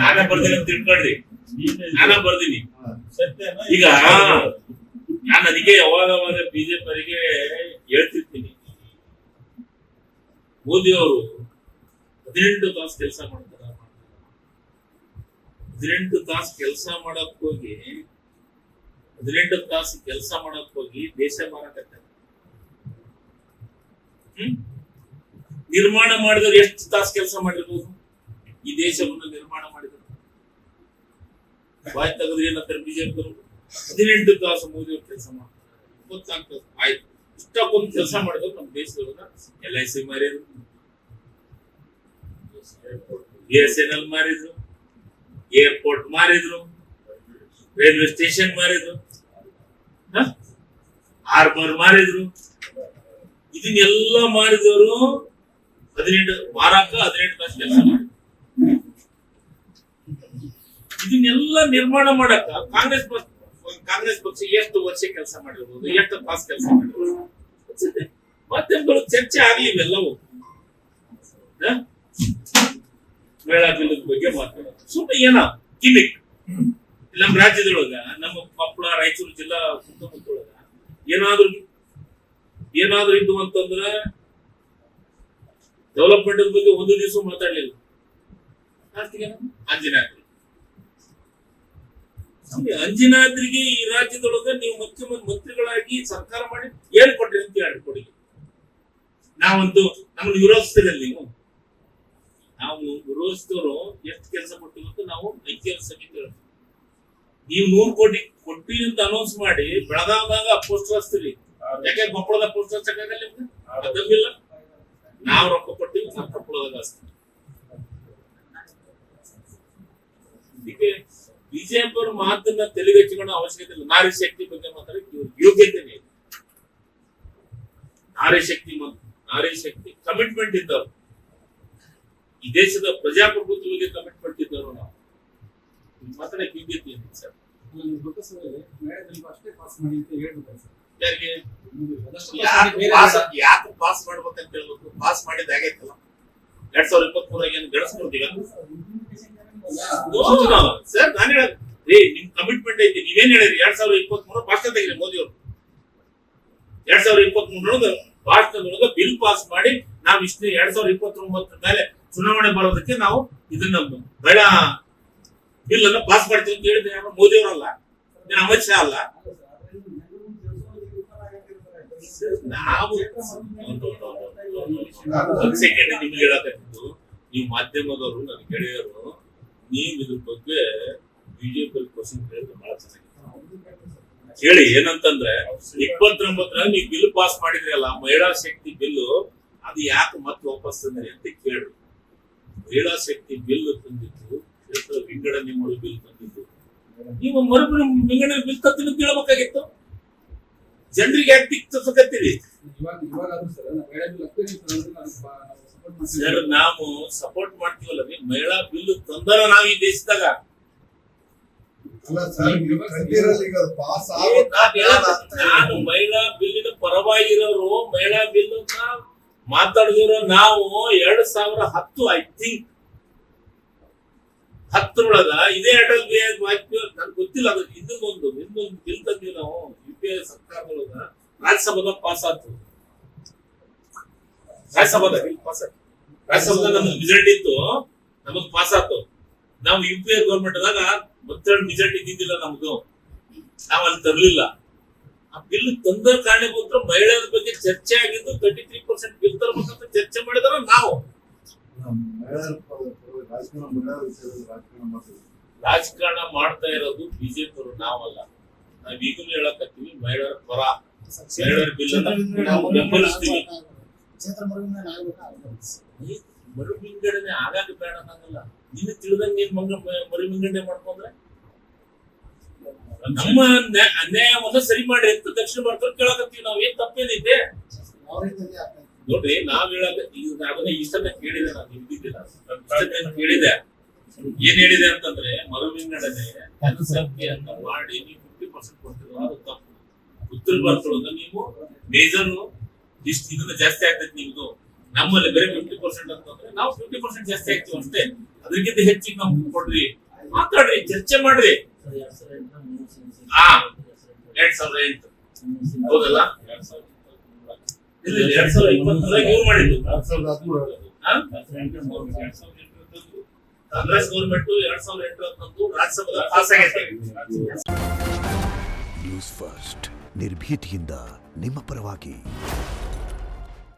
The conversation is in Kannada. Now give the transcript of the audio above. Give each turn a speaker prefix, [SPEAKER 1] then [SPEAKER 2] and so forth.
[SPEAKER 1] ನಾನೇ ಬರ್ತೀನಿ ಅಂತ ತಿಳ್ಕೊಳ್ರಿ, ನಾನೇ ಬರ್ತೀನಿ. ಈಗ ನಾನು ಅದಕ್ಕೆ ಯಾವಾಗ ಬಿಜೆಪಿ ಅವರಿಗೆ ಹೇಳ್ತಿರ್ತೀನಿ, ಮೋದಿ ಅವರು 18 ತಾಸು ಕೆಲಸ ಮಾಡ್ತಾರ, 18 ತಾಸು ಕೆಲಸ ಮಾಡಕ್ ಹೋಗಿ 18 ತಾಸು ಕೆಲಸ ಮಾಡಕ್ ಹೋಗಿ ದೇಶ ಮಾರಾಟಕ್ಕೆ ನಿರ್ಮಾಣ ಮಾಡಿದವರು ಎಷ್ಟು ತಾಸು ಕೆಲಸ ಮಾಡಿರ್ಬೋದು? ಈ ದೇಶವನ್ನು ನಿರ್ಮಾಣ ಮಾಡಿದ್ರು ಬಾಯ್ ತೆಗೆದ್ರೆ ಏನಂತಾರೆ ಬಿಜೆಪಿ 18 ತಾಸು ಮೋದಿ ಅವರು ಕೆಲಸ ಮಾಡ್ತಾರೆ, 24 ತಾಸು ಆಯ್ತು. ಇಷ್ಟಕ್ಕೊಂದು ಕೆಲಸ ಮಾಡಿದ್ರು ನಮ್ಮ ದೇಶದೊಳಗ LIC ಮಾರಿದ್ರು, BSNL ಮಾರಿದ್ರು, ಏರ್ಪೋರ್ಟ್ ಮಾರಿದ್ರು, ರೈಲ್ವೆ ಸ್ಟೇಷನ್ ಮಾರಿದ್ರು, ಹಾರ್ಬರ್ ಮಾರಿದ್ರು. ಇದನ್ನೆಲ್ಲ ಮಾರಿದವರು 18 ತಾಸು ಕೆಲಸ ಮಾಡಿದ್ರು. ಇದನ್ನೆಲ್ಲ ನಿರ್ಮಾಣ ಮಾಡಕ ಕಾಂಗ್ರೆಸ್ ಪಕ್ಷ ಎಷ್ಟು ವರ್ಷ ಕೆಲಸ ಮಾಡಿರ್ಬೋದು, ಎಷ್ಟು ತಾಸು ಕೆಲಸ ಮಾಡಿರ್ಬೋದು? ಮಾಧ್ಯಮಗಳು ಚರ್ಚೆ ಆಗ್ಲಿ ಇವೆಲ್ಲವೂ. ಮೇಳ ಬಿಲ್ಲದ ಬಗ್ಗೆ ಮಾತಾಡೋದು ಸುಮ್ಮನೆ ಏನ ಗಿಮಿಕ್. ನಮ್ಮ ರಾಜ್ಯದೊಳಗ ನಮ್ಮ ಕೊಪ್ಪಳ ರಾಯಚೂರು ಜಿಲ್ಲಾ ಸುತ್ತಮುತ್ತೊಳಗ ಏನಾದ್ರೂ ಇದ್ದು ಅಂತಂದ್ರ ಡೆವಲಪ್ಮೆಂಟ್ ಬಗ್ಗೆ ಒಂದು ದಿವಸ ಮಾತಾಡ್ಲಿಲ್ಲ. ಅಂಜನಾದ್ರಿಗೆ ಈ ರಾಜ್ಯದೊಳಗ ನೀವು ಮಂತ್ರಿಗಳಾಗಿ ಸರ್ಕಾರ ಮಾಡಿ ಏನ್ ಕೊಟ್ರಿ ಅಂತ ಹೇಳಿ ಕೊಡಿ. ನಾವಂತೂ ನಮ್ಮನ್ನು ವಿರೋಧಿಸ್ತಿರಲ್ಲ ನೀವು. ನಾವು ವಿರೋಧಿಸಿದವರು ಎಷ್ಟು ಕೆಲಸ ಕೊಟ್ಟಿವಿ ಅಂತ ನಾವು ಐಕ್ಯ ಸಮಿತಿ ಹೇಳ್ತೀವಿ. ನೀವು 100 ಕೋಟಿ ಕೊಟ್ಟಿ ಅಂತ ಅನೌನ್ಸ್ ಮಾಡಿ ಬೆಳಗಾವದಾಗ ಪೋಸ್ಟರ್ ಹಚ್ತೀರಿ. ಯಾಕೆ ಕೊಪ್ಪಳದ ಪೋಸ್ಟರ್ ಹಚ್ಚಕ್ಕಾಗಲ್ಲ ನಿಮ್ಗೆ? ಅದಕ್ಕಿಲ್ಲ, ನಾವು ರೊಕ್ಕ ಕೊಟ್ಟಿವಿ, ನಾವು ಕೊಪ್ಪಳದಾಗ ಹಚ್ತೀವಿ. ಇದಕ್ಕೆ ಬಿಜೆಪಿ ಅವ್ರ ಮಾತನ್ನ ತೆಲುಗು ಅವಶ್ಯಕತೆ ಇಲ್ಲ. ನಾರಿ ಶಕ್ತಿ ಬಗ್ಗೆ ಮಾತಾಡಕ್ಕೆ ಯೋಗ್ಯತೆನೇ ಇದೆ. ನಾರಿ ಶಕ್ತಿ ಕಮಿಟ್ಮೆಂಟ್ ಇದ್ದವ್ರು, ಈ ದೇಶದ ಪ್ರಜಾಪ್ರಭುತ್ವ ಬಗ್ಗೆ ಕಮಿಟ್ಮೆಂಟ್ ಇದ್ದವರು ನಾವು ಮಾತಾಡಕ್ಕೆ ಯೋಗ್ಯತೆ ಇದೆ ಸರ್. ಯಾಕೆ ಪಾಸ್ ಮಾಡ್ಬೇಕಂತ ಹೇಳ್ಬೇಕು? ಪಾಸ್ ಮಾಡಿದ ಆಗೈತಲ್ಲ 2023 ಏನು ಗಳಿಸ್ಕೊಡ್ತೀವಿ ಸರ್. ನಾನು ಹೇಳೋದು ನಿಮ್ ಕಮಿಟ್ಮೆಂಟ್ ಐತಿ. ನೀವೇನ್ ಹೇಳಿರಿ 2023 ಭಾಷಣ ತೆಗಿರಿ ಮೋದಿ ಅವರು. 2023 ಭಾಷಣದೊಳಗ ಬಿಲ್ ಪಾಸ್ ಮಾಡಿ ನಾವು ಇಷ್ಟು 2029 ಮೇಲೆ ಚುನಾವಣೆ ಬರೋದಕ್ಕೆ ನಾವು ಇದನ್ನ ಬೇಡ ಬಿಲ್ ಅನ್ನ ಪಾಸ್ ಮಾಡ್ತೀವಿ ಅಂತ ಹೇಳಿದ್ರೆ ಮೋದಿ ಅವರಲ್ಲ, ಅಮಿತ್ ಶಾ ಅಲ್ಲ. ನಾವು ಒಂದ್ ಸೆಕೆಂಡ್ ನಿಮ್ಗೆ ಹೇಳಕತ್ತಿದ್ದು, ನೀವು ಮಾಧ್ಯಮದವರು ನನ್ನ ಗೆಳೆಯರು, ನೀವು ಇದ್ರ ಬಗ್ಗೆ ಬಿಜೆಪಿ ಕ್ವಶನ್ ಕೇಳಿದ್ರೆ ಬಹಳ ಚೆನ್ನಾಗಿತ್ತು. ಹೇಳಿ ಏನಂತಂದ್ರೆ 29 ನೀವು ಬಿಲ್ ಪಾಸ್ ಮಾಡಿದ್ರಲ್ಲ ಮಹಿಳಾ ಶಕ್ತಿ ಬಿಲ್ಲು, ಅದು ಯಾಕೆ ಮತ್ತೆ ವಾಪಸ್ ತಂದ್ರಿ ಅಂತ ಕೇಳಿ. ಮಹಿಳಾ ಶಕ್ತಿ ಬಿಲ್ ತಂದಿದ್ದು, ಕ್ಷೇತ್ರ ವಿಂಗಡಣೆ ಮಾಡೋ ಬಿಲ್ ತಂದಿದ್ದು, ನೀವು ವಿಂಗಡಣೆ ಬಿಲ್ ತತ್ತೀನಿ ಅಂತ ಹೇಳ್ಬೇಕಾಗಿತ್ತು. ಜನರಿಗೆ ಯಾಕೆ ತಿಕ್ಕತ್ತೀರಿ ಸರ್? ನಾವು ಸಪೋರ್ಟ್ ಮಾಡ್ತೀವಲ್ಲ, ಮಹಿಳಾ ಬಿಲ್ ತಂದರ ನಾವ್ ಈ ದೇಶದಾಗ. ನಾನು ಮಹಿಳಾ ಬಿಲ್ಲಿನ ಪರವಾಗಿರೋರು, ಮಹಿಳಾ ಬಿಲ್ ಮಾತಾಡಿದಿರೋ ನಾವು 2010 ಐ ಥಿಂಕ್ 10 ಇದೇ ಅಟಲ್ ಬಿಹಾರಿ ವಾಜಪೇಯಿ, ನನ್ಗೆ ಗೊತ್ತಿಲ್ಲ, ಅದು ಇನ್ನೊಂದು ಬಿಲ್ ತಂದಿವಿ ನಾವು UPA ಸರ್ಕಾರದೊಳಗ. ರಾಜ್ಯಸಭಾದಾಗ ಪಾಸ್ ಆಯ್ತು. ರಾಜ್ಯಸಭಾದ ನಮ್ದು ರಿಸಲ್ಟ್ ಇತ್ತು, ನಮಗ್ ಪಾಸ್ ಆಯ್ತು. ನಾವು UPA ಗೌರ್ಮೆಂಟ್ ದಾಗ ಮತ್ತೆ ರಿಸಲ್ಟ್ ಇದ್ದಿದ್ದಿಲ್ಲ ನಮ್ದು, ನಾವ್ ಅಲ್ಲಿ ತರ್ಲಿಲ್ಲ. ಆ ಬಿಲ್ ತಂದ ಕಾರಣಕ್ಕೋಸ್ಕರ ಮಹಿಳೆಯರ ಬಗ್ಗೆ ಚರ್ಚೆ ಆಗಿದ್ದು. 33% ಬಿಲ್ ತರಬೇಕಂತ ಚರ್ಚೆ ಮಾಡಿದಾರ ನಾವು. ರಾಜಕಾರಣ ಮಾಡ್ತಾ ಇರೋದು ಬಿಜೆಪಿ ಅವರು, ನಾವಲ್ಲ. ನಾವ್ ಈಗಲೂ ಹೇಳಕತ್ತೀವಿ, ಮಹಿಳೆಯರ ಪರ, ಮಹಿಳೆಯರ ಬಿಲ್ ನಾವು ಬೆಂಬಲಿಸ್ತೀವಿ. ಮರು ವಿಂಗಡಣೆ ಆಗಾಗ ಬೇಡ ಅನ್ನಂಗಲ್ಲ. ನಿನ್ನ ತಿಳಿದಂಗೆ ನೀನ್ ಮರು ವಿಂಗಡಣೆ ಮಾಡ್ಕೊಂಡ್ರೆ ನಮ್ಮ ಅನ್ಯಾಯವನ್ನ ಸರಿ ಮಾಡಿ ಅಂತ ದಕ್ಷಿಣ ಭಾರತ ಕೇಳಕತ್ತೀವಿ ನಾವು. ಏನ್ ತಪ್ಪೇನೈತೆ ನೋಡ್ರಿ. ನಾವ್ ಅದನ್ನ ಇಷ್ಟನ್ನ ಕೇಳಿದೆ, ನಾನು ಹಿಂದಿದ್ದಿಲ್ಲ, ಕೇಳಿದೆ. ಏನ್ ಹೇಳಿದೆ ಅಂತಂದ್ರೆ ಮರು ವಿಂಗಡಣೆ ಜನಸಂಖ್ಯೆಯನ್ನ ಮಾಡಿ ನೀವು 50% ಕೊಡ್ತೀರ, ಅದು ತಪ್ಪು. ಉತ್ತರ ಭಾರತದೊಳಗ ನೀವು ಮೇಜರ್ ಇಷ್ಟು ಇದನ್ನ ಜಾಸ್ತಿ ಆಗ್ತೈತಿ ನಿಮ್ದು. ನಮ್ಮಲ್ಲಿ ಬೇರೆ 50% ಅಂತಂದ್ರೆ ನಾವು 50% ಜಾಸ್ತಿ ಆಗ್ತೀವಿ ಅಷ್ಟೇ. ಅದಕ್ಕಿಂತ ಹೆಚ್ಚಿಗೆ ನಾವು ಕೊಡ್ರಿ, ಮಾತಾಡ್ರಿ, ಚರ್ಚೆ ಮಾಡ್ರಿ. 2008 ಹೌದಲ್ಲ, 2020 ಇವ್ರು ಮಾಡಿದ್ದು ಕಾಂಗ್ರೆಸ್ ಗೌರ್ಮೆಂಟ್ 2008 ರಾಜ್ಯಸಭೆದ ಪಾಸ್ ಆಗೈತೆ.
[SPEAKER 2] ನ್ಯೂಸ್ ಫಸ್ಟ್ ನಿರ್ಭೀತಿಯಿಂದ ನಿಮ್ಮ ಪರವಾಗಿ.